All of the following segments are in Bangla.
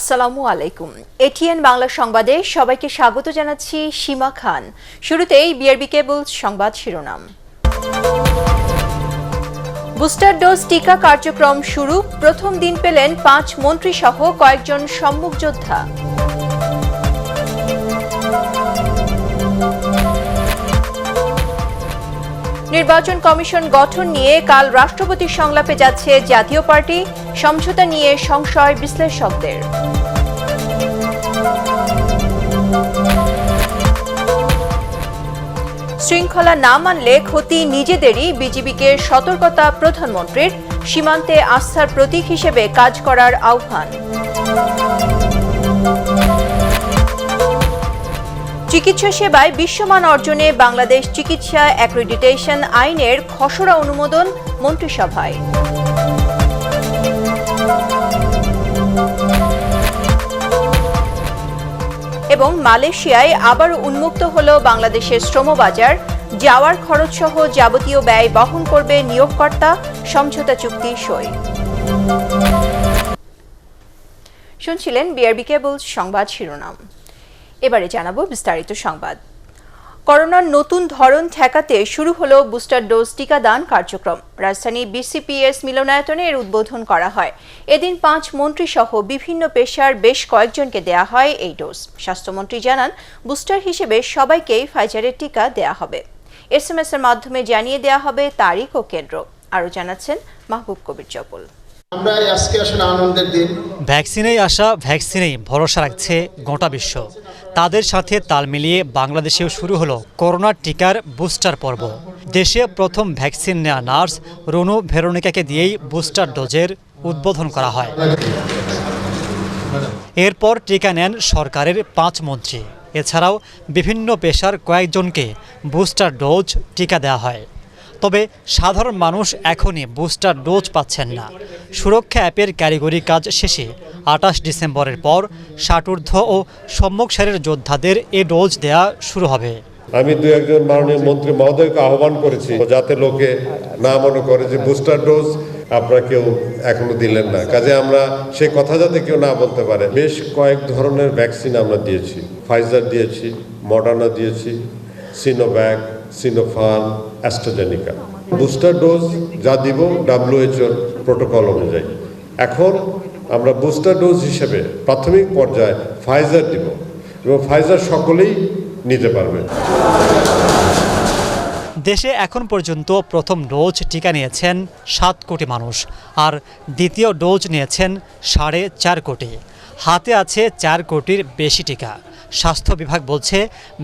আসসালামু আলাইকুম। এটিএন বাংলা সংবাদে সবাইকে স্বাগত জানাচ্ছি সীমা খান। শুরুতেই বিআরবি কেবলস সংবাদ শিরোনাম। বুস্টার ডোজ টিকা কার্যক্রম শুরু, প্রথম দিন পেলেন 5 মন্ত্রী সহ কয়েকজন সম্মুখ যোদ্ধা। নির্বাচন কমিশন গঠন নিয়ে কাল রাষ্ট্রপতির সংলাপে যাচ্ছে জাতীয় পার্টি, সমঝোতা নিয়ে সংশয় বিশ্লেষকদের। শৃঙ্খলা না মানলে ক্ষতি নিজেদেরই, বিজিবিকে সতর্কতা প্রধানমন্ত্রীর, সীমান্তে আস্থার প্রতীক হিসেবে কাজ করার আহ্বান। চিকিৎসা সেবায় বিশ্বমান অর্জনে বাংলাদেশ চিকিৎসা অ্যাক্রেডিটেশন আইনের খসড়া অনুমোদন মন্ত্রিসভায়। এবং মালয়েশিয়ায় আবার উন্মুক্ত হল বাংলাদেশের শ্রমবাজার, যাওয়ার খরচসহ যাবতীয় ব্যয় বহন করবে নিয়োগকর্তা, সমঝোতা চুক্তি সই। শুনছিলেন বিআরবি কেবলস সংবাদ শিরোনাম। এবারে জানাবো বিস্তারিত সংবাদ। করোনার নতুন ধরন ঠেকাতে শুরু হলো বুস্টার ডোজ টিকাদান কার্যক্রম। রাজধানী বিসিপিএস মিলনায়তনে এর উদ্বোধন করা হয়। এদিন 5 মন্ত্রী সহ বিভিন্ন পেশার বেশ কয়েকজনকে দেয়া হয় এই ডোজ। স্বাস্থ্যমন্ত্রী জানান, বুস্টার হিসেবে সবাইকেই ফাইজারের টিকা দেয়া হবে। এসএমএস এর মাধ্যমে জানিয়ে দেয়া হবে তারিখ ও কেন্দ্র। আরও জানাচ্ছেন মাহবুব কবির চপল। আমরা আজকে আসলে আনন্দের দিন। ভ্যাকসিনেই আসা, ভ্যাকসিনেই ভরসা রাখছে গোটা বিশ্ব। তাদের সাথে তাল মিলিয়ে বাংলাদেশেও শুরু হলো করোনা টিকার বুস্টার পর্ব। দেশে প্রথম ভ্যাকসিন নেওয়া নার্স রনু ভেরোনিকাকে দিয়েই বুস্টার ডোজের উদ্বোধন করা হয়। এরপর টিকা নেন সরকারের 5 মন্ত্রী। এছাড়াও বিভিন্ন পেশার কয়েকজনকে বুস্টার ডোজ টিকা দেওয়া হয়। তবে সাধারণ মানুষ এখনই বুস্টার ডোজ পাচ্ছেন না। সুরক্ষা অ্যাপের কারিগরি কাজ শেষে 28 ডিসেম্বরের পর ষাটোর্ধ্ব ও সম্মুখ সারির যোদ্ধাদের এ ডোজ দেয়া শুরু হবে। আমি 2-1 মাননীয় মন্ত্রী মহোদয়কে আহ্বান করেছি, যাতে লোকে না মনে করে যে বুস্টার ডোজ আপনারা কেউ এখনো দিলেন না। কাজে আমরা সেই কথা যাতে কেউ না বলতে পারে। বেশ কয়েক ধরনের ভ্যাকসিন আমরা দিয়েছি। ফাইজার দিয়েছি, মডার্না দিয়েছি, Sinovac, Sinopharm, AstraZeneca. Booster dose যা দিব WHO প্রোটোকল অনুযায়ী। এখন আমরা বুস্টার ডোজ হিসেবে প্রাথমিক পর্যায়ে ফাইজার দিব এবং ফাইজার সকলেই নিতে পারবে। দেশে এখন পর্যন্ত প্রথম ডোজ টিকা নিয়েছেন 7 কোটি মানুষ, আর দ্বিতীয় ডোজ নিয়েছেন 4.5 কোটি। হাতে আছে 4 কোটির বেশি টিকা। স্বাস্থ্য বিভাগ বলছে,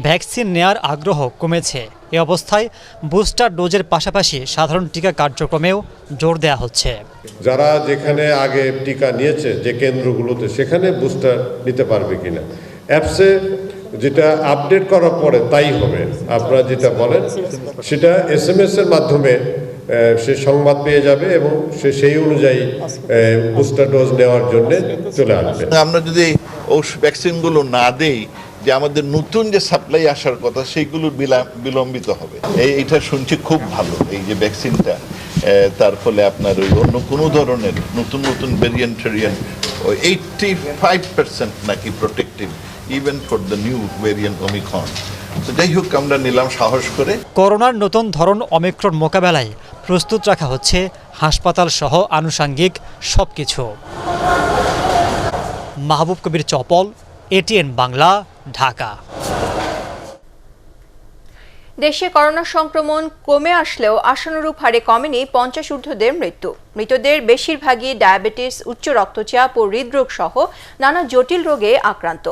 ভ্যাকসিন নেয়ার আগ্রহ কমেছে। এ অবস্থায় বুস্টার ডোজের পাশাপাশি সাধারণ টিকা কার্যক্রমেও জোর দেওয়া হচ্ছে। যারা যেখানে আগে টিকা নিয়েছে যে কেন্দ্রগুলোতে, সেখানে বুস্টার নিতে পারবে কিনা অ্যাপসে যেটা আপডেট করার পরে তাই হবে। আপনারা যেটা বলেন সেটা SMS এর মাধ্যমে সে সংবাদ পেয়ে যাবে এবং সে সেই অনুযায়ী বুস্টার ডোজ নেওয়ার জন্য চলে আসবে। আমরা যদি ভ্যাকসিনগুলো না দেই, যে আমাদের নতুন যে সাপ্লাই আসার কথা সেইগুলো বিলম্বিত হবে। এইটা শুনছি খুব ভালো, এই যে ভ্যাকসিনটা। তার ফলে আপনার ওই অন্য কোনো ধরনের নতুন ভেরিয়েন্ট 85% নাকি protective, even for the new variant Omicron. তো যাই হোক, আমরা নিলাম সাহস করে। করোনার নতুন ধরন ওমিক্রন মোকাবেলায় প্রস্তুত রাখা হচ্ছে হাসপাতাল সহ আনুষঙ্গিক সবকিছু। মাহবুব কবির চপল, এটিএন বাংলা, ঢাকা। দেশে করোনা সংক্রমণ কমে আসলেও আশানুরূপ হারে কমেনি 50 ঊর্ধ্বদের মৃত্যু। মৃতদের বেশিরভাগই ডায়াবেটিস, উচ্চ রক্তচাপ ও হৃদরোগ সহ নানা জটিল রোগে আক্রান্ত।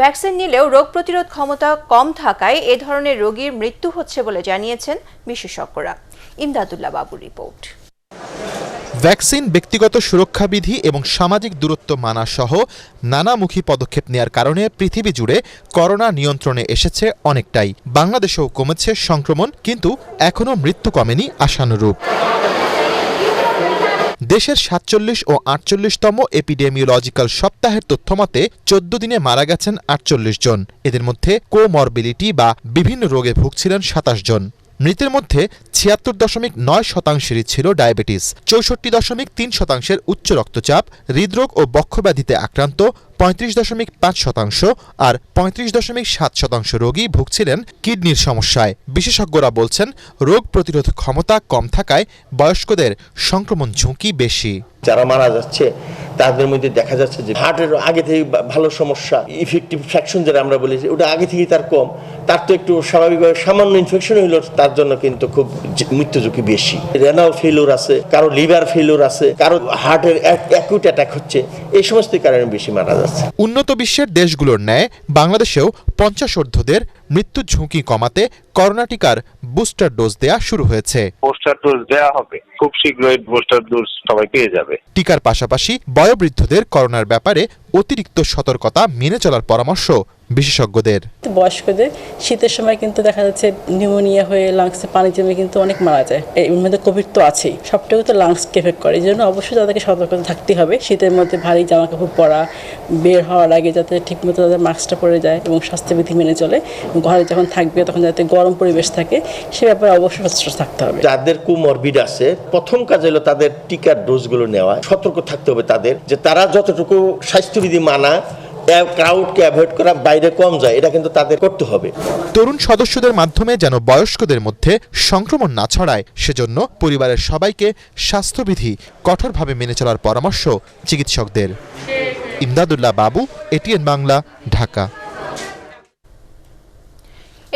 ভ্যাকসিন নিলেও রোগ প্রতিরোধ ক্ষমতা কম থাকায় এ ধরনের রোগীর মৃত্যু হচ্ছে বলে জানিয়েছেন বিশেষজ্ঞরা। ইমদাদুল্লাহ বাবুর রিপোর্ট। ভ্যাকসিন, ব্যক্তিগত সুরক্ষা বিধি এবং সামাজিক দূরত্ব মানা সহ নানামুখী পদক্ষেপ নেয়ার কারণে পৃথিবী জুড়ে করোনা নিয়ন্ত্রণে এসেছে অনেকটাই। বাংলাদেশেও কমেছে সংক্রমণ, কিন্তু এখনও মৃত্যু কমেনি আশানুরূপ। দেশের 47 ও 48তম এপিডেমিওলজিক্যাল সপ্তাহের তথ্যমতে 14 দিনে মারা গেছেন 48 জন। এদের মধ্যে কোমরবিলিটি বা বিভিন্ন রোগে ভুগছিলেন 27 জন। মৃতের মধ্যে ৭৬.৯% ছিল ডায়াবেটিস, ৬৪.৩% উচ্চ রক্তচাপ, হৃদরোগ ও বক্ষব্যাধিতে আক্রান্ত 35.5% আর 35.7% রোগী ভুগছিলেন কিডনির সমস্যায়। বিশেষজ্ঞরা বলছেন রোগ প্রতিরোধ ক্ষমতা কম থাকায় বয়স্কদের সংক্রমণ ঝুঁকি বেশি। যারা মারা যাচ্ছে তাদের মধ্যে দেখা যাচ্ছে যে হার্টের আগে থেকে ভালো সমস্যা, ইফেক্টিভ ফ্র্যাকশন যেটা আমরা বলি, ওটা আগে থেকেই তার কম, তার তো একটু স্বাভাবিকভাবে সামান্য ইনফেকশন হইল তার জন্য কিন্তু খুব মৃত্যু ঝুঁকি বেশি। রেনাল ফেলিওর আছে, কারো লিভার ফেলিওর আছে, কারো হার্টের অ্যাকুট অ্যাটাক হচ্ছে, এই সমস্ত কারণে বেশি মারা যাচ্ছে। উন্নত বিশ্বের দেশগুলোর ন্যায় বাংলাদেশেও 50 ঊর্ধ্বদের মৃত্যুর ঝুঁকি কমাতে করোনা টিকার বুস্টার ডোজ দেয়া শুরু হয়েছে। বুস্টার ডোজ দেয়া হবে, খুব শীঘ্রই বুস্টার ডোজ সবাই পেয়ে যাবে। টিকার পাশাপাশি বয়োবৃদ্ধদের করোনার ব্যাপারে অতিরিক্ত সতর্কতা মেনে চলার পরামর্শ বিশেষজ্ঞদের। বয়স্কদের শীতের সময় কিন্তু দেখা যাচ্ছে নিউমোনিয়া হয়ে লাংসে পানি জমে কিন্তু অনেক মারা যায়। এর মধ্যে কোভিড তো আছেই, সবটাই তো লাংসকে এফেক্ট করে। এই জন্য অবশ্যই তাদেরকে সতর্কতা থাকতে হবে। শীতের মধ্যে ভারী জামা কাপড় পরা, বের হওয়ার আগে যাতে ঠিকমতো তাদের মাস্কটা পরে যায় এবং স্বাস্থ্যবিধি মেনে চলে। ঘরে যখন থাকবে তখন যাতে গরম পরিবেশ থাকে সে ব্যাপারে অবশ্যই সচেতন থাকতে হবে। যাদের কোমরবিড আছে প্রথম কাজ হলো তাদের টিকার ডোজগুলো নেওয়া। সতর্ক থাকতে হবে তাদের, যে তারা যতটুকু স্বাস্থ্যবিধি মানা, ক্রাউডকে অ্যাভয়েড করা, বাইরে কম যায়, এটা কিন্তু তাদের করতে হবে। তরুণ সদস্যদের মাধ্যমে যেন বয়স্কদের মধ্যে সংক্রমণ না ছড়ায় সেজন্য পরিবারের সবাইকে স্বাস্থ্যবিধি কঠোরভাবে মেনে চলার পরামর্শ চিকিৎসকদের। ইমদাদুল্লাহ বাবু, এটিএন বাংলা, ঢাকা।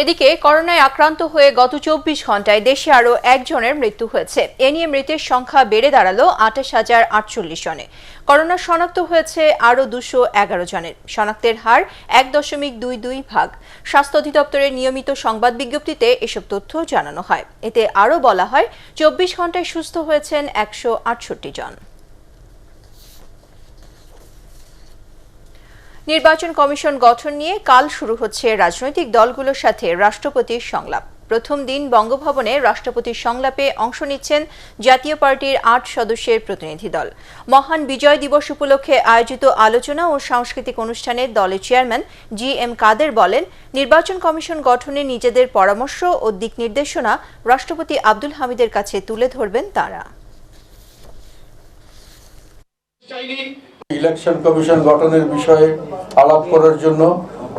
এদিকে করোনায় আক্রান্ত হয়ে গত 24 ঘন্টায় দেশে আরও একজনের মৃত্যু হয়েছে। এ নিয়ে মৃতের সংখ্যা বেড়ে দাঁড়ালো 28,048 জনে। করোনা শনাক্ত হয়েছে আরও 211 জনের। শনাক্তের হার 1.22 স্বাস্থ্য অধিদপ্তরের নিয়মিত সংবাদ বিজ্ঞপ্তিতে এসব তথ্য জানানো হয়। এতে আরও বলা হয় 24 ঘন্টায় সুস্থ হয়েছেন 168 জন। নির্বাচন কমিশন গঠন নিয়ে কাল শুরু হচ্ছে রাজনৈতিক দলগুলোর সাথে রাষ্ট্রপতির সংলাপ। প্রথম দিন বঙ্গভবনে রাষ্ট্রপতির সংলাপে অংশ নিচ্ছেন জাতীয় পার্টির 8 সদস্যের প্রতিনিধি দল। মহান বিজয় দিবস উপলক্ষে আয়োজিত আলোচনা ও সাংস্কৃতিক অনুষ্ঠানে দলের চেয়ারম্যান GM কাদের বলেন, নির্বাচন কমিশন গঠনে নিজেদের পরামর্শ ও দিক নির্দেশনা রাষ্ট্রপতি আব্দুল হামিদের কাছে তুলে ধরবেন তারা। ইলেকশন কমিশন গঠনের বিষয়ে আলাপ করার জন্য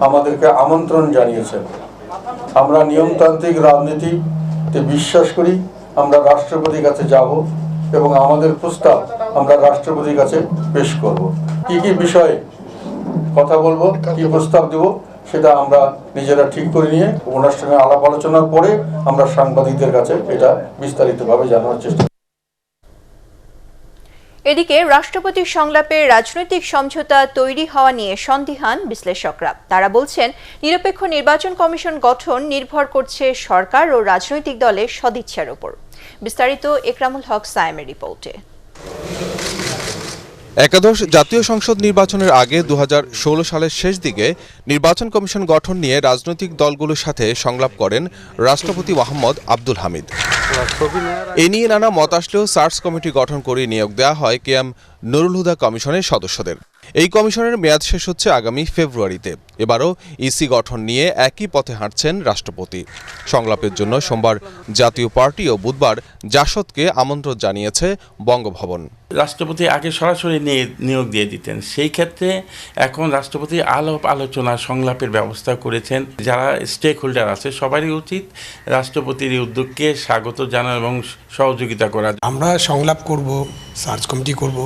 আমাদেরকে আমন্ত্রণ জানিয়েছেন। আমরা নিয়মতান্ত্রিক রাজনীতিতে বিশ্বাস করি। আমরা রাষ্ট্রপতির কাছে যাব এবং আমাদের প্রস্তাব আমরা রাষ্ট্রপতির কাছে পেশ করব। কি কি বিষয়ে কথা বলবো, কি প্রস্তাব দেব, সেটা আমরা নিজেরা ঠিক করে নিয়ে ওনার সঙ্গে আলাপ আলোচনার পরে আমরা সাংবাদিকদের কাছে এটা বিস্তারিতভাবে জানানোর চেষ্টা। এদিকে রাষ্ট্রপতির সংলাপে রাজনৈতিক সমঝোতা তৈরি হওয়া নিয়ে সন্দিহান বিশ্লেষকরা। তারা বলছেন, নিরপেক্ষ নির্বাচন কমিশন গঠন নির্ভর করছে সরকার ও রাজনৈতিক দলের সদিচ্ছার উপর। বিস্তারিত একরামুল হক সায়েমের রিপোর্টে। একাদশ জাতীয় সংসদ নির্বাচনের আগে 2016 সালের শেষ দিকে নির্বাচন কমিশন গঠন নিয়ে রাজনৈতিক দলগুলোর সাথে সংলাপ করেন রাষ্ট্রপতি মোহাম্মদ আব্দুল হামিদ। এ নিয়ে নানা মত আসলেও সার্চ কমিটি গঠন করে নিয়োগ দেওয়া হয় KM নুরুল হুদা কমিশনের সদস্যদের। এই কমিশনের মেয়াদ শেষ হচ্ছে আগামী ফেব্রুয়ারিতে। এবারও ইসি গঠন নিয়ে একই পথে হাঁটছেন রাষ্ট্রপতি। সংলাপের জন্য সোমবার জাতীয় পার্টি ও বুধবার জাসদকে আমন্ত্রণ জানিয়েছে বঙ্গভবন। রাষ্ট্রপতি আগে সরাসরি নিয়োগ দিয়ে দিতেন, সেই ক্ষেত্রে এখন রাষ্ট্রপতি আলাপ আলোচনা সংলাপের ব্যবস্থা করেছেন। যারা স্টেক হোল্ডার আছে সবারই উচিত রাষ্ট্রপতির এই উদ্যোগকে স্বাগত জানানো এবং সহযোগিতা করা। আমরা সংলাপ করব, সার্চ কমিটি করব,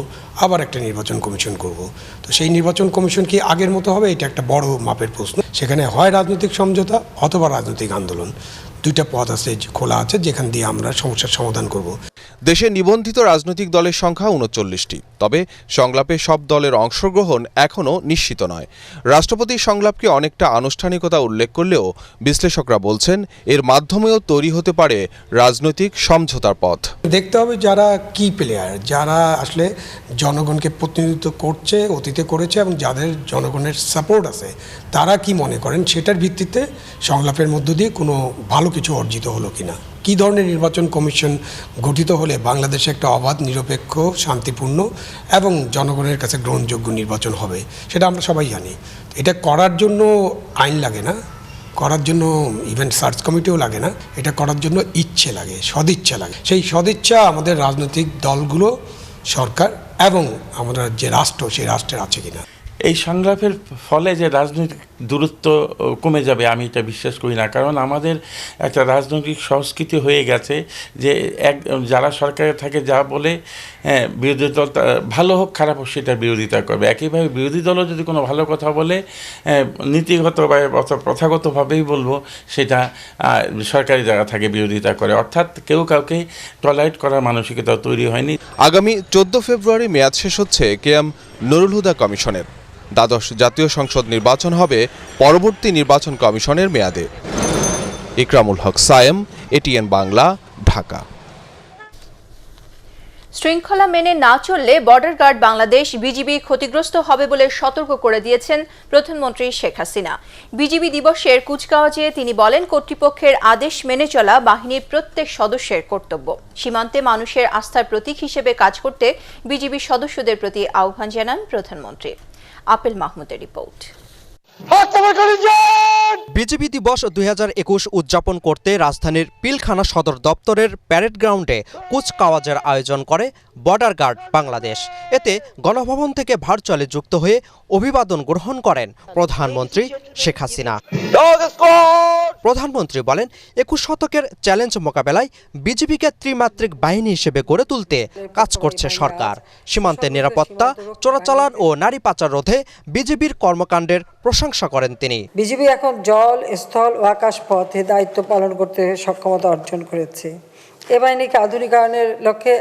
আবার একটা নির্বাচন কমিশন করব। তো সেই নির্বাচন কমিশন কি আগের মতো হবে? এটা একটা বড় মাপের প্রশ্ন। সেখানে হয় রাজনৈতিক সমঝোতা অথবা রাজনৈতিক আন্দোলন, দুইটা পথ আছে, খোলা আছে, যেখান দিয়ে আমরা সমস্যার সমাধান করব। দেশে নিবন্ধিত রাজনৈতিক দলের সংখ্যা 39টি। তবে সংলাপে সব দলের অংশগ্রহণ এখনও নিশ্চিত নয়। রাষ্ট্রপতির সংলাপকে অনেকটা আনুষ্ঠানিকতা উল্লেখ করলেও বিশ্লেষকরা বলছেন এর মাধ্যমেও তৈরি হতে পারে রাজনৈতিক সমঝোতার পথ। দেখতে হবে যারা কি প্লেয়ার, যারা আসলে জনগণকে প্রতিনিধিত্ব করছে, অতীতে করেছে এবং যাদের জনগণের সাপোর্ট আছে, তারা কি মনে করেন সেটার ভিত্তিতে সংলাপের মধ্য দিয়ে কোনো ভালো কিছু অর্জিত হলো কিনা। কী ধরনের নির্বাচন কমিশন গঠিত হলে বাংলাদেশে একটা অবাধ, নিরপেক্ষ, শান্তিপূর্ণ এবং জনগণের কাছে গ্রহণযোগ্য নির্বাচন হবে, সেটা আমরা সবাই জানি। এটা করার জন্য আইন লাগে না, করার জন্য ইভেন্ট সার্চ কমিটিও লাগে না, এটা করার জন্য ইচ্ছে লাগে, সদিচ্ছা লাগে। সেই সদিচ্ছা আমাদের রাজনৈতিক দলগুলো, সরকার এবং আমরা যে রাষ্ট্র, সেই রাষ্ট্রের আছে কিনা। এই সংলাপের ফলে যে রাজনৈতিক দূরত্ব কমে যাবে আমি এটা বিশ্বাস করি না, কারণ আমাদের একটা রাজনৈতিক সংস্কৃতি হয়ে গেছে যে যারা সরকারে থাকে যা বলে বিরোধী দল ভালো হোক খারাপ হোক সেটা বিরোধিতা করবে। একইভাবে বিরোধী দলও যদি কোনো ভালো কথা বলে নীতিগত বা প্রথাগতভাবেই বলবো সেটা সরকারি জায়গা থেকে বিরোধিতা করে, অর্থাৎ কেউ কাউকে টলারেট করার মানসিকতা তৈরি হয়নি। আগামী 14 ফেব্রুয়ারি মেয়াদ শেষ হচ্ছে কেএম নুরুল হুদা কমিশনের। দ্বাদশ জাতীয় সংসদ নির্বাচন হবে পরবর্তী নির্বাচন কমিশনের মেয়াদে। ইকরামুল হক সায়েম, এটিএন বাংলা, ঢাকা। শৃঙ্খলা মেনে না চললে বর্ডার গার্ড বাংলাদেশ বিজিবি ক্ষতিগ্রস্ত হবে বলে সতর্ক করে দিয়েছেন প্রধানমন্ত্রী শেখ হাসিনা। বিজিবি দিবসের কুচকাওয়াজে তিনি বলেন, কর্তৃপক্ষের আদেশ মেনে চলা বাহিনীর প্রত্যেক সদস্যের কর্তব্য। সীমান্তে মানুষের আস্থার প্রতীক হিসেবে কাজ করতে বিজিবি সদস্যদের প্রতি আহ্বান জানান প্রধানমন্ত্রী। আপেল মাহমুদের রিপোর্ট। বিজিবি দিবস 2021 উদযাপন করতে রাজধানীর পিলখানা সদর দপ্তরের প্যারেড গ্রাউন্ডে কুচকাওয়াজের আয়োজন করে বর্ডার গার্ড বাংলাদেশ। এতে গণভবন থেকে ভার্চুয়ালি যুক্ত হয়ে অভিবাদন গ্রহণ করেন প্রধানমন্ত্রী শেখ হাসিনা। প্রধানমন্ত্রী বলেন, 21 শতকের চ্যালেঞ্জ মোকাবেলায় বিজিবিকে ত্রিমাত্রিক বাহিনী হিসেবে গড়ে তুলতে কাজ করছে সরকার। সীমান্তের নিরাপত্তা, চোরাচালান ও নারী পাচার রোধে বিজিবির কর্মকাণ্ডের প্রশংসা করেন তিনি। বিজিবি এখন জল, স্থল ও আকাশ পথে দায়িত্ব পালন করতে সক্ষমতা অর্জন করেছে। এ বাহিনীকে আধুনিকায়নের লক্ষ্যে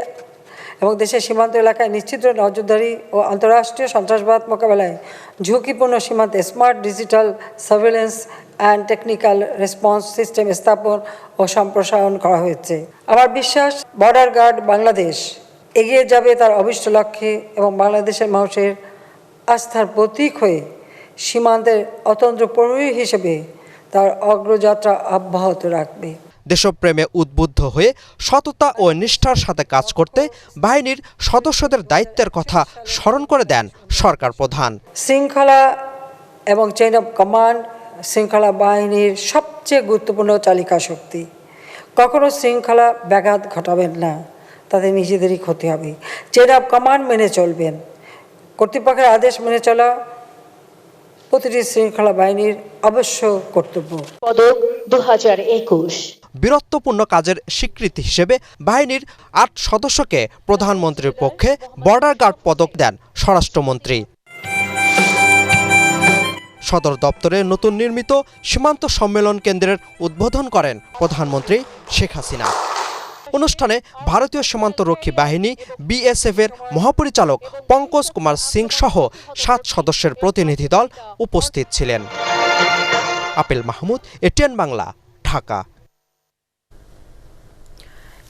এবং দেশের সীমান্ত এলাকায় নিশ্চিত নজরদারি ও আন্তঃরাষ্ট্রীয় সন্ত্রাসবাদ মোকাবেলায় ঝুঁকিপূর্ণ সীমান্তে smart digital surveillance and technical response system স্থাপন ও সম্প্রসারণ করা হয়েছে। আমার বিশ্বাস, বর্ডার গার্ড বাংলাদেশ এগিয়ে যাবে তার অভীষ্ট লক্ষ্যে এবং বাংলাদেশের মানুষের আস্থার প্রতীক হয়ে সীমান্তের অতন্ত্র প্রহরী হিসেবে তার অগ্রযাত্রা অব্যাহত রাখবে। দেশপ্রেমে উদ্বুদ্ধ হয়ে সততা ও নিষ্ঠার সাথে কাজ করতে বাহিনীর সদস্যদের দায়িত্বের কথা স্মরণ করে দেন সরকার প্রধান। শৃঙ্খলা এবং চেইন অফ কমান্ড শৃঙ্খলা বাহিনীর সবচেয়ে গুরুত্বপূর্ণ চালিকা শক্তি। কখনো শৃঙ্খলা ব্যাঘাত ঘটাবেন না, তাদের নিজেদেরই ক্ষতি হবে। চেইন অফ কমান্ড মেনে চলবেন। কর্তৃপক্ষের আদেশ মেনে চলা প্রতিটি শৃঙ্খলা বাহিনীর অবশ্য কর্তব্য। পদক 2021 বীরত্বপূর্ণ কাজের স্বীকৃতি হিসেবে বাহিনীর 8 সদস্যকে প্রধানমন্ত্রীর পক্ষে বর্ডার গার্ড পদক দেন স্বরাষ্ট্রমন্ত্রী। সদর দপ্তরে নতুন নির্মিত সীমান্ত সম্মেলন কেন্দ্রের উদ্বোধন করেন প্রধানমন্ত্রী শেখ হাসিনা। অনুষ্ঠানে ভারতীয় সীমান্তরক্ষী বাহিনী বিএসএফের মহাপরিচালক পঙ্কজ কুমার সিং সহ 7 সদস্যের প্রতিনিধি দল উপস্থিত ছিলেন। Apple Mahmud, ATN Bangla, Dhaka.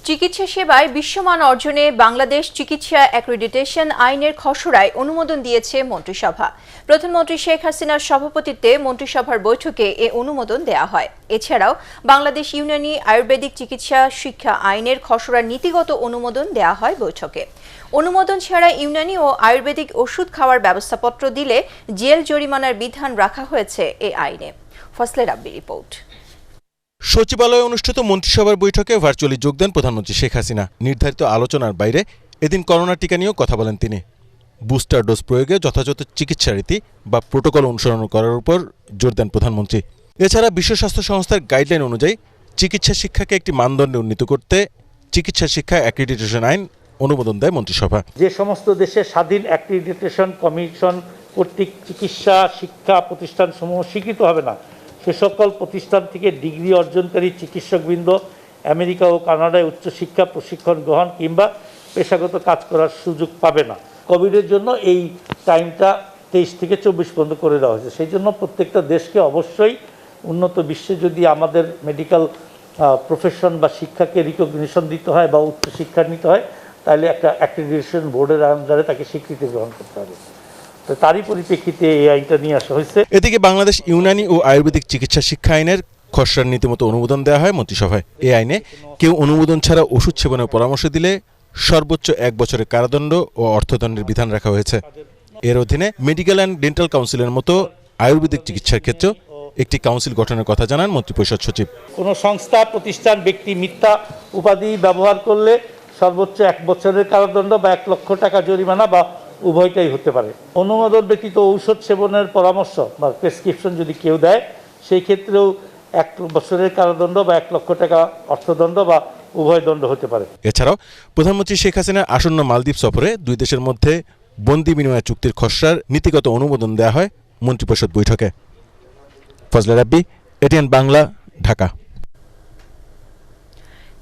চিকিৎসা সেবায় বিশ্বমান অর্জনে বাংলাদেশ চিকিৎসা অ্যাক্রিডিটেশন আইনের খসড়ায় অনুমোদন দিয়েছে মন্ত্রিসভা। প্রধানমন্ত্রী শেখ হাসিনার সভাপতিত্বে মন্ত্রিসভার বৈঠকে এ অনুমোদন দেওয়া হয়। এছাড়াও বাংলাদেশ ইউনানি আয়ুর্বেদিক চিকিৎসা শিক্ষা আইনের খসড়ার নীতিগত অনুমোদন দেওয়া হয় বৈঠকে। অনুমোদন ছাড়া ইউনানি ও আয়ুর্বেদিক ওষুধ খাওয়ার ব্যবস্থাপত্র দিলে জেল জরিমানার বিধান রাখা হয়েছে এ আইনে। ফজলে রাব্বি রিপোর্ট। সচিবালয়ে অনুষ্ঠিত মন্ত্রিসভার বৈঠকে ভার্চুয়ালি যোগ দেন প্রধানমন্ত্রী শেখ হাসিনা। নির্ধারিত আলোচনার বাইরে এদিন করোনা টিকা নিয়েও কথা বলেন তিনি। বুস্টার ডোজ প্রয়োগে যথাযথ চিকিৎসা রীতি বা প্রোটোকল অনুসরণ করার উপর জোর দেন প্রধানমন্ত্রী। এছাড়া বিশ্ব স্বাস্থ্য সংস্থার গাইডলাইন অনুযায়ী চিকিৎসা শিক্ষাকে একটি মানদণ্ডে উন্নীত করতে চিকিৎসা শিক্ষা অ্যাক্রিডিটেশন আইন অনুমোদন দেয় মন্ত্রিসভা। যে সমস্ত দেশে স্বাধীন অ্যাক্রিডিটেশন কমিশন কর্তৃক চিকিৎসা শিক্ষা প্রতিষ্ঠানসমূহ স্বীকৃত হবে না, সে সকল প্রতিষ্ঠান থেকে ডিগ্রি অর্জনকারী চিকিৎসকবৃন্দ আমেরিকা ও কানাডায় উচ্চশিক্ষা প্রশিক্ষণ গ্রহণ কিংবা পেশাগত কাজ করার সুযোগ পাবে না। কোভিডের জন্য এই টাইমটা 23 থেকে 24 পর্যন্ত করে দেওয়া হয়েছে। সেই জন্য প্রত্যেকটা দেশকে অবশ্যই উন্নত বিশ্বে যদি আমাদের মেডিকেল প্রফেশন বা শিক্ষাকে রিকগনিশন দিতে হয় বা উচ্চশিক্ষা নিতে হয়, তাহলে একটা অ্যাক্রিডিটেশন বোর্ডের আন্ডারে তাকে স্বীকৃতি গ্রহণ করতে হবে। তারই পরিপ্রেক্ষিতে এই আইনটা নিয়ে আসা হয়েছে। এদিকে বাংলাদেশ ইউনানি ও আয়ুর্বেদিক চিকিৎসা শিক্ষা আইনের খসড়ার নীতিমতো অনুমোদন দেওয়া হয় মন্ত্রিসভায়। এই আইনে কেউ অনুমোদন ছাড়া ওষুধ সেবনের পরামর্শ দিলে সর্বোচ্চ 1 বছরের কারাদণ্ড ও অর্থদণ্ডের বিধান রাখা হয়েছে। এর অধীনে মেডিকেল অ্যান্ড ডেন্টাল কাউন্সিলের মতো আয়ুর্বেদিক চিকিৎসার ক্ষেত্রেও একটি কাউন্সিল গঠনের কথা জানান মন্ত্রিপরিষদ সচিব। কোনো সংস্থা প্রতিষ্ঠান ব্যক্তি মিথ্যা উপাধি ব্যবহার করলে সর্বোচ্চ 1 বছরের কারাদণ্ড বা 1 লক্ষ টাকা জরিমানা বা উভয়টাই হতে পারে। অনুমোদন ব্যতীত ঔষধ সেবনের পরামর্শ বা প্রেসক্রিপশন যদি কেউ দেয়, সেই ক্ষেত্রেও 1 বছরের কারাদণ্ড বা 1 লক্ষ টাকা অর্থদণ্ড বা উভয় দণ্ড হতে পারে। এছাড়াও প্রধানমন্ত্রী শেখ হাসিনার আসন্ন মালদ্বীপ সফরে দুই দেশের মধ্যে বন্দি বিনিময় চুক্তির খসড়ার নীতিগত অনুমোদন দেওয়া হয় মন্ত্রিপরিষদ বৈঠকে। ফজলে রাব্বি, এটিএন বাংলা, ঢাকা।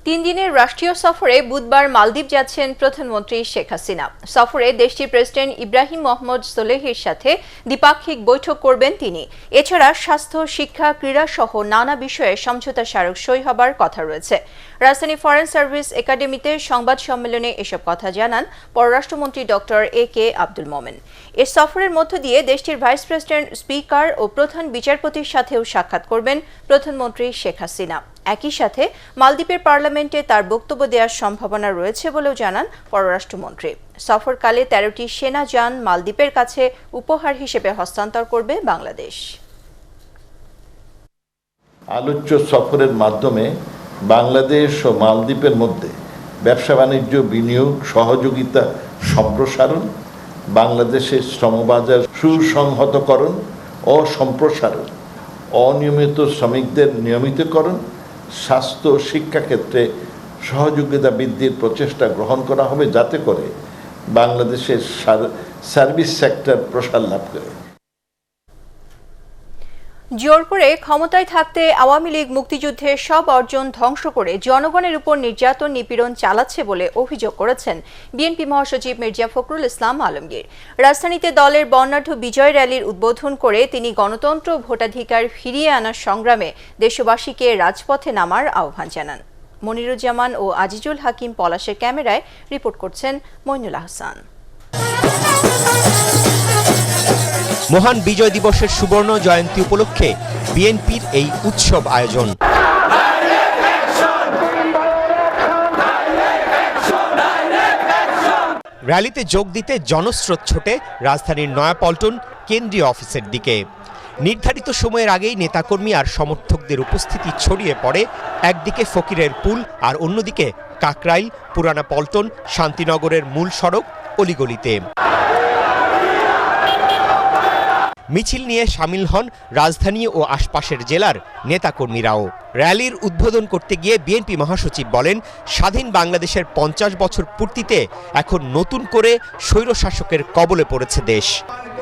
3 দিনের রাষ্ট্রীয় সফরে বুধবার মালদ্বীপ যাচ্ছেন প্রধানমন্ত্রী শেখ হাসিনা। সফরে দেশটির প্রেসিডেন্ট ইব্রাহিম মোহাম্মদ সোলেহের সাথে দ্বিপাক্ষিক বৈঠক করবেন তিনি। এছাড়া স্বাস্থ্য, শিক্ষা, ক্রীড়া সহ নানা বিষয়ে সমঝোতা স্মারক সই হবার কথা রয়েছে। রাজধানী ফরেন সার্ভিস একাডেমিতে সংবাদ সম্মেলনে এসব কথা জানান পররাষ্ট্রমন্ত্রী ডক্টর AK আব্দুল মোমেন। এ সফরের মধ্য দিয়ে দেশটির ভাইস প্রেসিডেন্ট, স্পিকার ও প্রধান বিচারপতির সাথেও সাক্ষাৎ করবেন প্রধানমন্ত্রী শেখ হাসিনা। একই সাথে মালদ্বীপের পার্লামেন্টে তার বক্তব্য দেওয়ার সম্ভাবনা রয়েছে বলেও জানান পররাষ্ট্রমন্ত্রী। সফরকালে 13টি সেনা যান মালদ্বীপের কাছে উপহার হিসেবে হস্তান্তর করবে বাংলাদেশ। আলোচ্য সফরের মাধ্যমে বাংলাদেশ ও মালদ্বীপের মধ্যে ব্যবসা বাণিজ্য, বিনিয়োগ, সহযোগিতা সম্প্রসারণ, বাংলাদেশের শ্রমবাজার সুসংহতকরণ ও সম্প্রসারণ, অনিয়মিত শ্রমিকদের নিয়মিতকরণ, স্বাস্থ্য ও শিক্ষা ক্ষেত্রে সহযোগিতা বৃদ্ধির প্রচেষ্টা গ্রহণ করা হবে, যাতে করে বাংলাদেশের সার্ভিস সেক্টর প্রসার লাভ করে। জোর করে ক্ষমতায় থাকতে আওয়ামী লীগ মুক্তিযুদ্ধের সব অর্জন ধ্বংস করে জনগণের উপর নির্যাতন, নিপীড়ন চালাচ্ছে বলে অভিযোগ করেছেন বিএনপি মহাসচিব মির্জা ফখরুল ইসলাম আলমগীর। রাজধানীতে দলের বর্ণাঢ্য বিজয় র্যালির উদ্বোধন করে তিনি গণতন্ত্র, ভোটাধিকার ফিরিয়ে আনার সংগ্রামে দেশবাসীকে রাজপথে নামার আহ্বান জানান। মনিরুজ্জামান ও আজিজুল হাকিম পলাশের ক্যামেরায় রিপোর্ট করছেন মইনুল আহসান। মহান বিজয় দিবসের সুবর্ণ জয়ন্তী উপলক্ষে বিএনপির এই উৎসব আয়োজন। র্যালিতে যোগ দিতে জনস্রোত ছোটে রাজধানীর নয়াপল্টন কেন্দ্রীয় অফিসের দিকে। নির্ধারিত সময়ের আগেই নেতাকর্মী আর সমর্থকদের উপস্থিতি ছড়িয়ে পড়ে একদিকে ফকিরের পুল আর অন্যদিকে কাকরাইল, পুরানা পল্টন, শান্তিনগরের মূল সড়ক, অলিগলিতে। মিছিল নিয়ে সামিল হন রাজধানী ও আশপাশের জেলার নেতাকর্মীরাও। র্যালির উদ্বোধন করতে গিয়ে বিএনপি মহাসচিব বলেন, স্বাধীন বাংলাদেশের 50 বছর পূর্তিতে এখন নতুন করে স্বৈরশাসকের কবলে পড়েছে দেশ।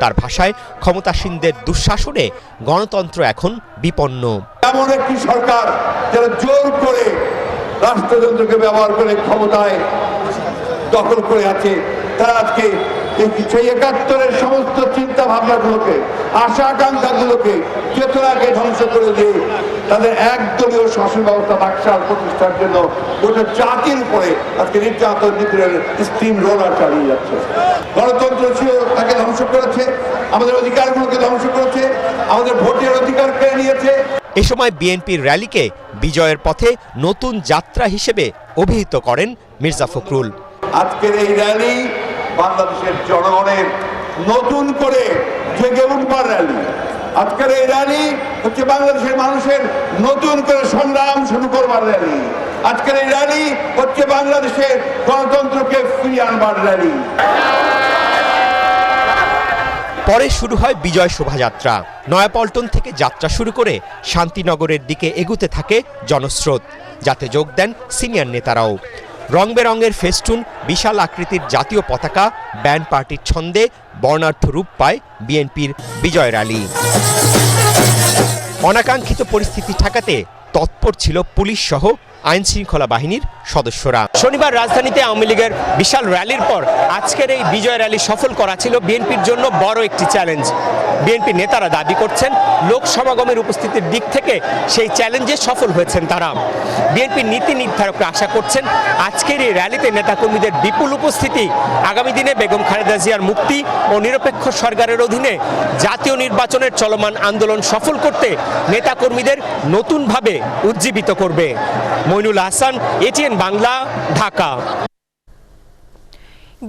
তার ভাষায়, ক্ষমতাসীনদের দুঃশাসনে গণতন্ত্র এখন বিপন্ন। এমন একটি সরকার যারা জোর করে রাষ্ট্রযন্ত্রকে ব্যবহার করে ক্ষমতায় দখল করে আছে, তারা আজকে সেই 71-এর সমস্ত চিন্তা ভাবনাগুলোকে, আশা আকাঙ্ক্ষাগুলোকে, চেতনাকে ধ্বংস করে দিয়ে তাদের একদলীয় শাসন ব্যবস্থা বাকশাল প্রতিষ্ঠার জন্য গোটা জাতির উপরে আজকে নির্যাতন, নিপীড়নের স্টিম রোলার চালিয়ে যাচ্ছে। গণতন্ত্র ছিল তাকে ধ্বংস করেছে, আমাদের অধিকারগুলোকে ধ্বংস করেছে, আমাদের ভোটের অধিকার কেড়ে নিয়েছে। এ সময় বিএনপির র্যালিকে বিজয়ের পথে নতুন যাত্রা হিসেবে অভিহিত করেন মির্জা ফখরুল। আজকের এই র্যালি বাংলাদেশের জনগণের নতুন করে জেগে উঠবার র্যালি। আজকের এই র্যালি হচ্ছে বাংলাদেশের মানুষের নতুন করে সংগ্রাম শুরু করবার র্যালি। আজকের এই র্যালি হচ্ছে বাংলাদেশের গণতন্ত্রকে ফিরিয়ে আনবার র্যালি। পরে শুরু হয় বিজয় শোভাযাত্রা। নয়াপল্টন থেকে যাত্রা শুরু করে শান্তিনগরের দিকে এগুতে থাকে জনস্রোত, যাতে যোগ দেন সিনিয়র নেতারাও। রং বেরঙের ফেস্টুন, বিশাল আকৃতির জাতীয় পতাকা, ব্যান্ড পার্টির ছন্দে বর্ণাঢ্য রূপ পায় বিএনপির বিজয় র্যালি। অনাকাঙ্ক্ষিত পরিস্থিতি ঠেকাতে তৎপর ছিল পুলিশ সহ আইন শৃঙ্খলা বাহিনীর সদস্যরা। শনিবার রাজধানীতে আওয়ামী লীগের বিশাল র্যালির পর আজকের এই বিজয় র্যালি সফল করা ছিল বিএনপির জন্য বড় একটি চ্যালেঞ্জ। বিএনপি নেতারা দাবি করছেন, লোক সমাগমের উপস্থিতির দিক থেকে সেই চ্যালেঞ্জে সফল হয়েছেন তারা। বিএনপির নীতি নির্ধারকরা আশা করছেন, আজকের এই র্যালিতে নেতাকর্মীদের বিপুল উপস্থিতি আগামী দিনে বেগম খালেদা জিয়ার মুক্তি ও নিরপেক্ষ সরকারের অধীনে জাতীয় নির্বাচনের চলমান আন্দোলন সফল করতে নেতাকর্মীদের নতুনভাবে উজ্জীবিত করবে। মইনুল আহসান, এটিএন বাংলা, ঢাকা।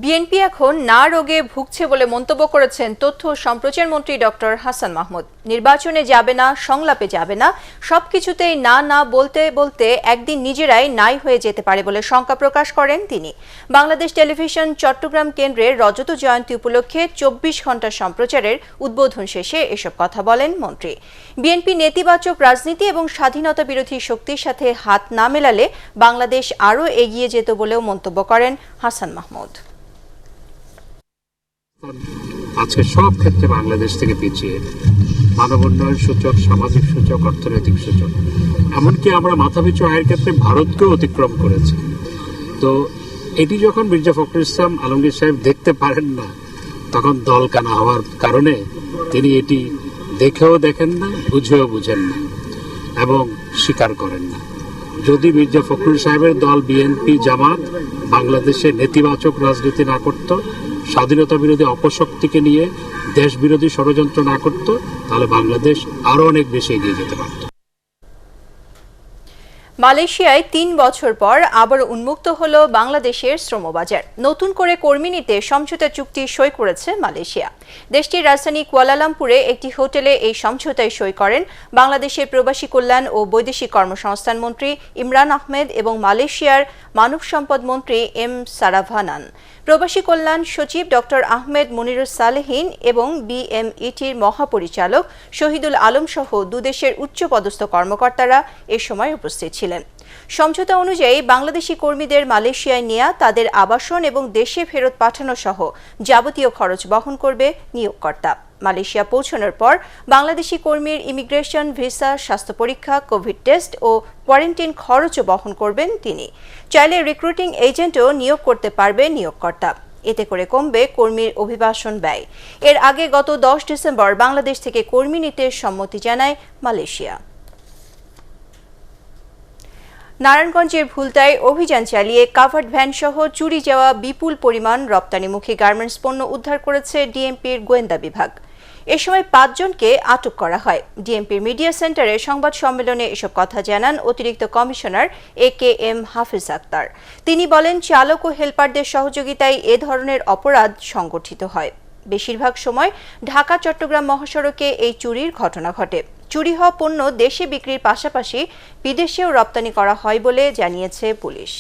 বিএনপি এখন না রোগে ভুগছে বলে মন্তব্য করেছেন তথ্য ও সম্প্রচার মন্ত্রী ডক্টর হাসান মাহমুদ। নির্বাচনে যাবে না, সংলাপে যাবে না, সবকিছুতেই না না বলতে বলতে একদিন নিজেরাই নাই হয়ে যেতে পারে বলে শঙ্কা প্রকাশ করেন তিনি। বাংলাদেশ টেলিভিশন চট্টগ্রাম কেন্দ্রের রজত জয়ন্তী উপলক্ষে 24 ঘণ্টা সম্প্রচারের উদ্বোধন শেষে এসব কথা বলেন মন্ত্রী। বিএনপি নেতিবাচক রাজনীতি এবং স্বাধীনতা বিরোধী শক্তির সাথে হাত না মেলালে বাংলাদেশ আরও এগিয়ে যেত বলেও মন্তব্য করেন হাসান মাহমুদ। আজকে সব ক্ষেত্রে বাংলাদেশ থেকে পিছিয়ে, মানব উন্নয়ন সূচক, সামাজিক সূচক, অর্থনৈতিক সূচক, এমনকি আমরা মাথাপিছু আয়ের ক্ষেত্রে ভারতকেও অতিক্রম করেছি। তো এটি যখন মির্জা ফখরুল ইসলাম আলমগীর সাহেব দেখতে পারেন না, তখন দল কানা হওয়ার কারণে তিনি এটি দেখেও দেখেন না, বুঝেও বুঝেন না এবং স্বীকার করেন না। যদি মির্জা ফখরুল সাহেবের দল বিএনপি জামাত বাংলাদেশে নেতিবাচক রাজনীতি না করত, স্বাধীনতা বিরোধী অপশক্তিকে নিয়ে দেশ বিরোধী ষড়যন্ত্র না করত, তাহলে বাংলাদেশ আরো অনেক বেশি এগিয়ে যেতে পারত। মালয়েশিয়ায় 3 বছর পর আবার উন্মুক্ত হল বাংলাদেশের শ্রমবাজার। নতুন করে কর্মী নিতে সমঝোতা চুক্তি সই করেছে মালয়েশিয়া। দেশটির রাজধানী কুয়ালালামপুরে একটি হোটেলে এই সমঝোতায় সই করেন বাংলাদেশের প্রবাসী কল্যাণ ও বৈদেশিক কর্মসংস্থান মন্ত্রী ইমরান আহমেদ এবং মালয়েশিয়ার মানব সম্পদ মন্ত্রী এম সারাভানান। প্রবাসী কল্যাণ সচিব ডক্টর আহমেদ মুনিরুস সালেহিন এবং বিএমইটির মহাপরিচালক শহীদুল আলম সহ দুদেশের উচ্চপদস্থ কর্মকর্তারা এ সময় উপস্থিত ছিলেন। সমঝোতা অনুযায়ী বাংলাদেশি কর্মীদের মালয়েশিয়ায় নেওয়া, তাদের আবাসন এবং দেশে ফেরত পাঠানো সহ যাবতীয় খরচ বহন করবে নিয়োগকর্তা। মালয়েশিয়া পৌঁছানোর পর বাংলাদেশি কর্মীর ইমিগ্রেশন, ভিসা, স্বাস্থ্য পরীক্ষা, কোভিড টেস্ট ও কোয়ারেন্টাইন খরচও বহন করবেন তিনি। চাইলে রিক্রুটিং এজেন্টও নিয়োগ করতে পারবে নিয়োগকর্তা। এতে করে কমবে কর্মীর অভিবাসন ব্যয়। এর আগে গত 10 ডিসেম্বর বাংলাদেশ থেকে কর্মী নিতে সম্মতি জানায় মালয়েশিয়া। নারায়ণগঞ্জের ভুলতায় অভিযান চালিয়ে কাভার্ড ভ্যান সহ চুরি যাওয়া বিপুল পরিমাণ রপ্তানিমুখী গার্মেন্টস পণ্য উদ্ধার করেছে ডিএমপির গোয়েন্দা বিভাগ। এ সময় 5 জনকে আটক করা হয়। ডিএমপির মিডিয়া সেন্টারে সংবাদ সম্মেলনে এসব কথা জানান অতিরিক্ত কমিশনার AKM হাফিজ আক্তার। তিনি বলেন, চালক ও হেলপারদের সহযোগিতায় এ ধরনের অপরাধ সংগঠিত হয়। বেশিরভাগ সময় ঢাকা চট্টগ্রাম মহাসড়কে এই চুরির ঘটনা ঘটে। চুরি হওয়া পণ্য দেশে বিক্রির পাশাপাশি বিদেশেও রপ্তানি করা হয় বলে জানিয়েছে পুলিশ।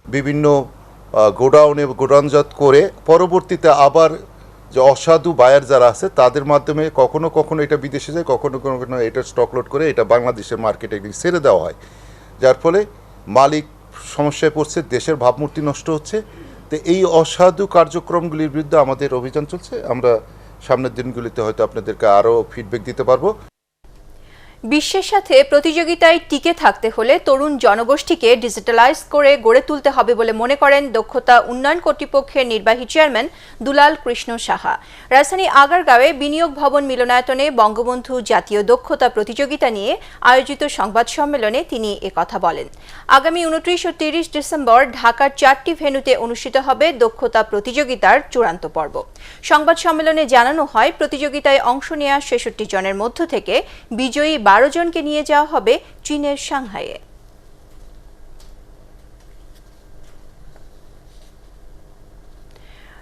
বিভিন্ন গোডাউনে গোডাউনজাত করে পরবর্তীতে আবার যে অসাধু বায়ার যারা আছে তাদের মাধ্যমে কখনো কখনো এটা বিদেশে যায়, কখনো কখনো এটা স্টক লোড করে এটা বাংলাদেশের মার্কেটে ছেড়ে দেওয়া হয়, যার ফলে মালিক সমস্যায় পড়ছে, দেশের ভাবমূর্তি নষ্ট হচ্ছে। তো এই অসাধু কার্যক্রমগুলির বিরুদ্ধে আমাদের অভিযান চলছে। আমরা সামনের দিনগুলিতে হয়তো আপনাদেরকে আরও ফিডব্যাক দিতে পারবো। বিশ্বের সাথে প্রতিযোগিতায় টিকে থাকতে হলে তরুণ জনগোষ্ঠীকে ডিজিটালাইজ করে গড়ে তুলতে হবে বলে মনে করেন দক্ষতা উন্নয়ন কর্তৃপক্ষের নির্বাহী চেয়ারম্যান দুলাল কৃষ্ণ সাহা। রাজধানী আগারগাঁওয়ে বিনিয়োগ ভবন মিলনায়তনে বঙ্গবন্ধু জাতীয় দক্ষতা প্রতিযোগিতা নিয়ে আয়োজিত সংবাদ সম্মেলনে তিনি একথা বলেন। আগামী 29 ও 30 ডিসেম্বর ঢাকার 4টি ভেন্যুতে অনুষ্ঠিত হবে দক্ষতা প্রতিযোগিতার চূড়ান্ত পর্ব। সংবাদ সম্মেলনে জানানো হয়, প্রতিযোগিতায় অংশ নেওয়া 66 জনের মধ্য থেকে বিজয়ী 12 জনকে নিয়ে যাওয়া হবে চীনের সাংহাইয়ে।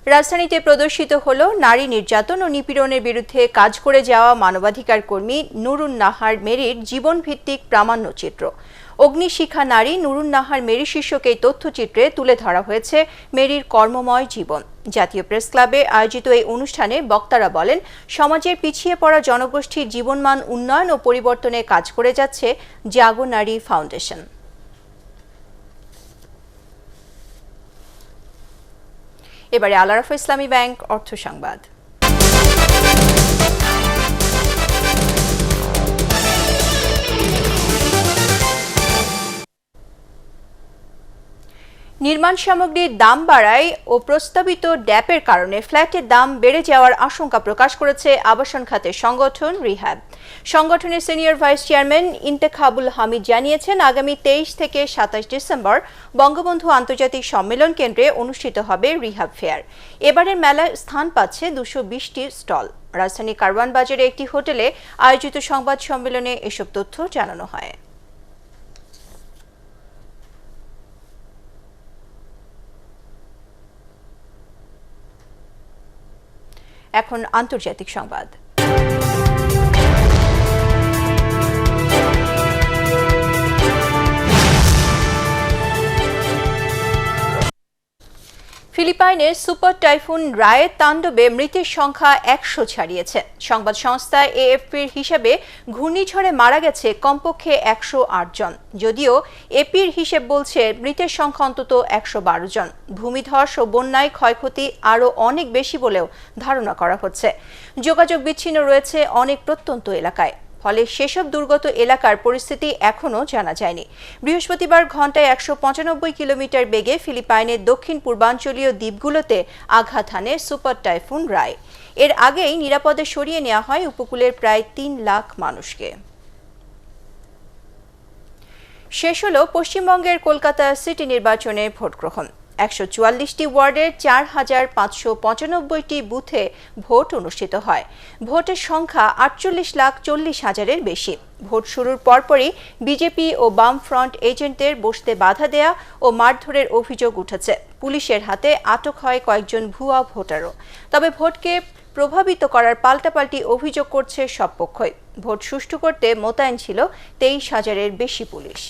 রাজধানীতে প্রদর্শিত হলো নারী নির্যাতন ও নিপীড়নের বিরুদ্ধে কাজ করে যাওয়া মানবাধিকার কর্মী নুরুন নাহার মেরির জীবনভিত্তিক প্রামাণ্যচিত্র। অগ্নিশিখা নারী নুরুন নাহার মেরি শীর্ষক এই তথ্যচিত্রে তুলে ধরা হয়েছে মেরির কর্মময় জীবন। জাতীয় প্রেস ক্লাবে আয়োজিত এই অনুষ্ঠানে বক্তারা বলেন, সমাজের পিছিয়ে পড়া জনগোষ্ঠীর জীবনমান উন্নয়ন ও পরিবর্তনে কাজ করে যাচ্ছে জাগো নারী ফাউন্ডেশন। এবারে আল আরাফা ইসলামী ব্যাংক অর্থ সংবাদ। নির্মাণ সামগ্রীর দাম বাড়ায় ও প্রস্তাবিত ড্যাপের কারণে ফ্ল্যাটের দাম বেড়ে যাওয়ার আশঙ্কা প্রকাশ করেছে আবাসন খাতের সংগঠন রিহ্যাব। সংগঠনের সিনিয়র ভাইস চেয়ারম্যান ইন্তেখাবুল হামিদ জানিয়েছেন, আগামী 23 থেকে 27 ডিসেম্বর বঙ্গবন্ধু আন্তর্জাতিক সম্মেলন কেন্দ্রে অনুষ্ঠিত হবে রিহ্যাব ফেয়ার। এবারের মেলায় স্থান পাচ্ছে 220টি স্টল। রাজধানী কারওয়ান বাজারে একটি হোটেলে আয়োজিত সংবাদ সম্মেলনে এসব তথ্য জানানো হয়। এখন আন্তর্জাতিক সংবাদ। ফিলিপাইনের সুপার টাইফুন রায়ের তাণ্ডবে মৃতের সংখ্যা ১০০ ছাড়িয়েছে। সংবাদ সংস্থা এএফপির হিসাবে ঘূর্ণিঝড়ে মারা গেছে কমপক্ষে ১০৮ জন, যদিও এপির হিসেব বলছে মৃতের সংখ্যা অন্তত ১১২ জন। ভূমিধস ও বন্যায় ক্ষয়ক্ষতি আরও অনেক বেশি বলেও ধারণা করা হচ্ছে। যোগাযোগ বিচ্ছিন্ন রয়েছে অনেক প্রত্যন্ত এলাকায়, ফলে সেসব দুর্গত এলাকার পরিস্থিতি এখনও জানা যায়নি। বৃহস্পতিবার ঘন্টায় ১৯৫ কিলোমিটার বেগে ফিলিপাইনের দক্ষিণ পূর্বাঞ্চলীয় দ্বীপগুলোতে আঘাত হানে সুপার টাইফুন রায়। এর আগেই নিরাপদে সরিয়ে নেওয়া হয় উপকূলের প্রায় ৩ লাখ মানুষকে। শেষ হল পশ্চিমবঙ্গের কলকাতা সিটি নির্বাচনে ভোট গ্রহণ। ১৪৪টি ওয়ার্ডের ৪,৫৯৫টি বুথে ভোট অনুষ্ঠিত হয়। ভোটের সংখ্যা ৪৮,৪০,০০০-এর বেশি। ভোট শুরুর পরপরই বিজেপি ও বামফ্রন্ট এজেন্টদের বসতে বাধা দেয়া ও মারধরের অভিযোগ উঠেছে। পুলিশের হাতে আটক হয় কয়েকজন ভুয়া ভোটারও। তবে ভোটকে প্রভাবিত করার পাল্টাপাল্টি অভিযোগ করছে সব পক্ষই। ভোট সুষ্ঠু করতে মোতায়েন ছিল ২৩,০০০-এর বেশি পুলিশ।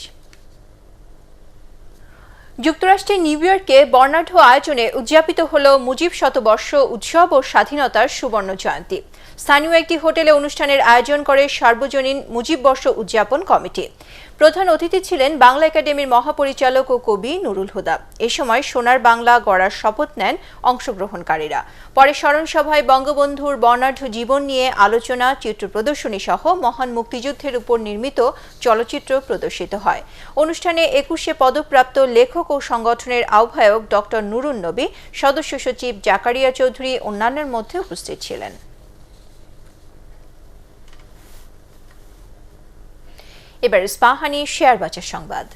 যুক্তরাষ্ট্রের নিউ ইয়র্কে বর্ণাঢ্য আয়োজনে উদযাপিত হল মুজিব শতবর্ষ উৎসব ও স্বাধীনতার সুবর্ণ জয়ন্তী। স্থানীয় একটি হোটেলে অনুষ্ঠানের আয়োজন করে সার্বজনীন মুজিব বর্ষ উদযাপন কমিটি। প্রধান অতিথি ছিলেন বাংলা একাডেমির মহাপরিচালক ও কবি নুরুল হুদা। এ সময় সোনার বাংলা গড়ার শপথ নেন অংশগ্রহণকারীরা। পরে স্মরণসভায় বঙ্গবন্ধুর বর্ণাঢ্য জীবন নিয়ে আলোচনা, চিত্র প্রদর্শনী সহ মহান মুক্তিযুদ্ধের উপর নির্মিত চলচ্চিত্র প্রদর্শিত হয়। অনুষ্ঠানে ২১শে পদকপ্রাপ্ত লেখক ও সংগঠনের আহ্বায়ক ডক্টর নুরুন নবী, সদস্য সচিব জাকারিয়া চৌধুরী অন্যান্যের মধ্যে উপস্থিত ছিলেন। এবার ইস্পাহানি শেয়ার বাজার সংবাদ।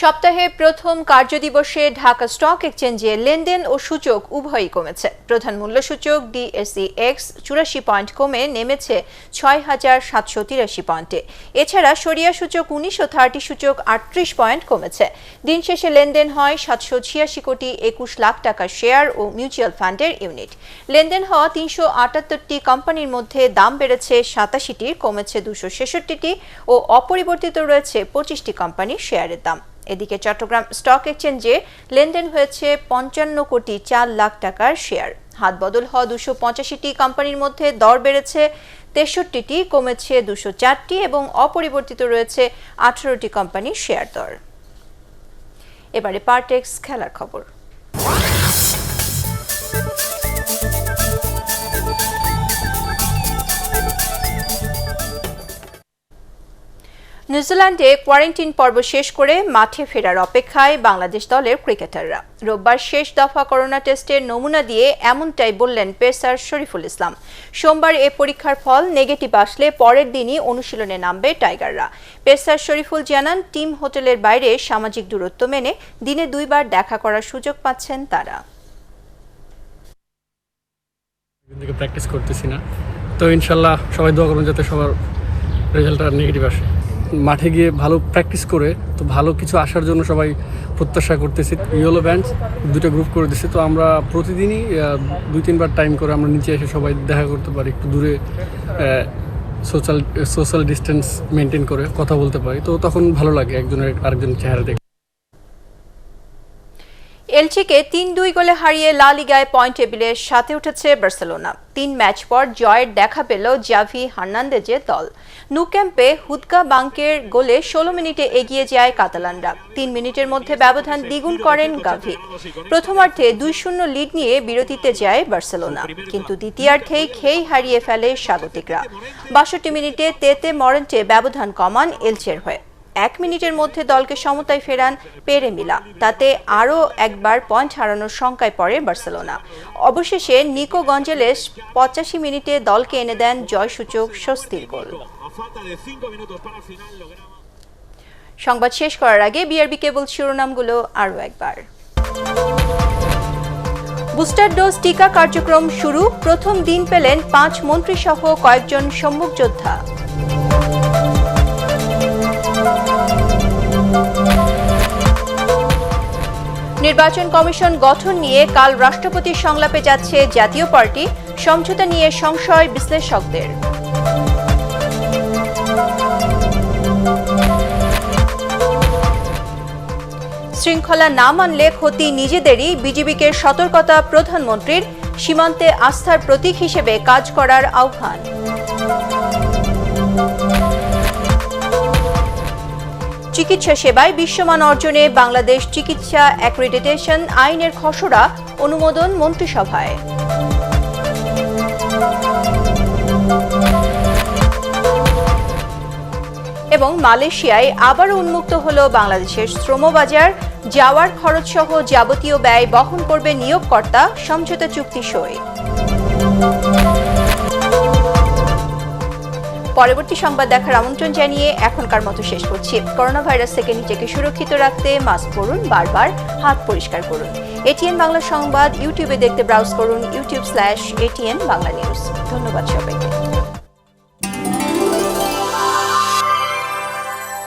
সপ্তাহে প্রথম কার্যদিবসে ঢাকা স্টক এক্সচেঞ্জে লেনদেন ও সূচক উভয়ই কমেছে। প্রধান মূল্য সূচক DSEX ৮৪ পয়েন্ট কমে নেমেছে ৬,৭৮৩ পয়েন্টে। এছাড়া সরিয়া সূচক ১৯ ও 30 সূচক ৩৮ পয়েন্ট কমেছে। দিন শেষে লেনদেন হয় ৭৮৬ কোটি ২১ লাখ টাকার শেয়ার ও মিউচুয়াল ফান্ডের ইউনিট। লেনদেন হওয়া ৩৭৮টি কোম্পানির মধ্যে দাম বেড়েছে ৮৭টির, কমেছে ২৬৬টি ও অপরিবর্তিত রয়েছে ২৫টি কোম্পানির শেয়ারের দাম। এদিকে চট্টগ্রাম স্টক এক্সচেঞ্জে লেনদেন হয়েছে ৫৫ কোটি ৪ লাখ টাকার শেয়ার। হাত বদল হওয়া ২৮৫টি কোম্পানির মধ্যে দর বেড়েছে ৬৩টি, কমেছে ২০৪টি এবং অপরিবর্তিত রয়েছে ১৮টি কোম্পানির শেয়ার দর। এবারে পার্টেক্স খেলার খবর। নিউজিল্যান্ডে কোয়ারেন্টাইন পর্ব শেষ করে মাঠে ফেরার অপেক্ষায় বাংলাদেশ দলের ক্রিকেটাররা। রোববার শেষ দফা করোনা টেস্টের নমুনা দিয়ে এমনটাই বললেন পেসার শরীফুল ইসলাম। সোমবার এ পরীক্ষার ফল নেগেটিভ আসলে পরের দিনই অনুশীলনে নামবে টাইগাররা। পেসার শরীফুল জানান, টিম হোটেলের বাইরে সামাজিক দূরত্ব মেনে দিনে 2 বার দেখা করার সুযোগ পাচ্ছেন তারা। প্র্যাকটিস করতেছি না, তো ইনশাল্লাহ সবাই দোয়া করুন যাতে সবার রেজাল্টটা নেগেটিভ আসে। মাঠে গিয়ে ভালো প্র্যাকটিস করে তো ভালো কিছু আসার জন্য সবাই প্রত্যাশা করতেছি। ইয়েলো ব্যান্ড 2টা গ্রুপ করে দিচ্ছে, তো আমরা প্রতিদিনই 2-3 বার টাইম করে আমরা নিচে এসে সবাই দেখা করতে পারি, একটু দূরে সোশ্যাল ডিস্টেন্স মেনটেন করে কথা বলতে পারি, তো তখন ভালো লাগে একজনের আরেকজনের চেহারা দেখে। এলচিকে ৩-২ গোলে হারিয়ে লা লিগায় পয়েন্ট টেবিলে 7-এ উঠেছে বার্সেলোনা। 3 ম্যাচ পর জয়ের দেখা পেল জাভি হার্নান্দেজের দল। ন্যু ক্যাম্পে হুদকা বাঙ্কের গোলে 16 মিনিটে এগিয়ে যায় কাতালানরা। 3 মিনিটের মধ্যে ব্যবধান দ্বিগুণ করেন গাভি। প্রথমার্ধে 2-0 লিড নিয়ে বিরতিতে যায় বার্সেলোনা, কিন্তু দ্বিতীয়ার্ধেই খেই হারিয়ে ফেলে স্বাগতিকরা। 62 মিনিটে তেতে মরেন্টে ব্যবধান কমান এলচের হয়ে। 1 মিনিটের মধ্যে দলকে সমতায় ফেরান পেরে মিলা, তাতে আরও একবার পয়েন্ট হারানোর শঙ্কায় পড়ে বার্সেলোনা। অবশেষে নিকো গঞ্জেলেস 85 মিনিটে দলকে এনে দেন জয়সূচক স্বস্তির গোল। সংবাদ শেষ করার আগে বিআরবি কেবল শিরোনামগুলো আরও একবার। বুস্টার ডোজ টিকা কার্যক্রম শুরু, প্রথম দিন পেলেন 5 মন্ত্রী সহ কয়েকজন সম্মুখ যোদ্ধা। নির্বাচন কমিশন গঠন নিয়ে কাল রাষ্ট্রপতির সংলাপে যাচ্ছে জাতীয় পার্টি, সমঝোতা নিয়ে সংশয় বিশ্লেষকদের। শৃঙ্খলা না মানলে ক্ষতি নিজেদেরই, বিজিবিকে সতর্কতা প্রধানমন্ত্রীর, সীমান্তে আস্থার প্রতীক হিসেবে কাজ করার আহ্বান। চিকিৎসা সেবায় বিশ্বমান অর্জনে বাংলাদেশ চিকিৎসা অ্যাক্রিডিটেশন আইনের খসড়া অনুমোদন মন্ত্রিসভায়। এবং মালয়েশিয়ায় আবারও উন্মুক্ত হলো বাংলাদেশের শ্রমবাজার, যাওয়ার খরচসহ যাবতীয় ব্যয় বহন করবে নিয়োগকর্তা, সমঝোতা চুক্তি সই। পরবর্তী সংবাদ দেখার আমন্ত্রণ জানিয়ে এখনকার মতো শেষ করছি। করোনা ভাইরাস থেকে নিজেকে সুরক্ষিত রাখতে মাস্ক পরুন, বারবার হাত পরিষ্কার করুন। এটিএন বাংলা সংবাদ ইউটিউবে দেখতে ব্রাউজ করুন youtube.com/ATN বাংলা নিউজ। ধন্যবাদ সবাইকে।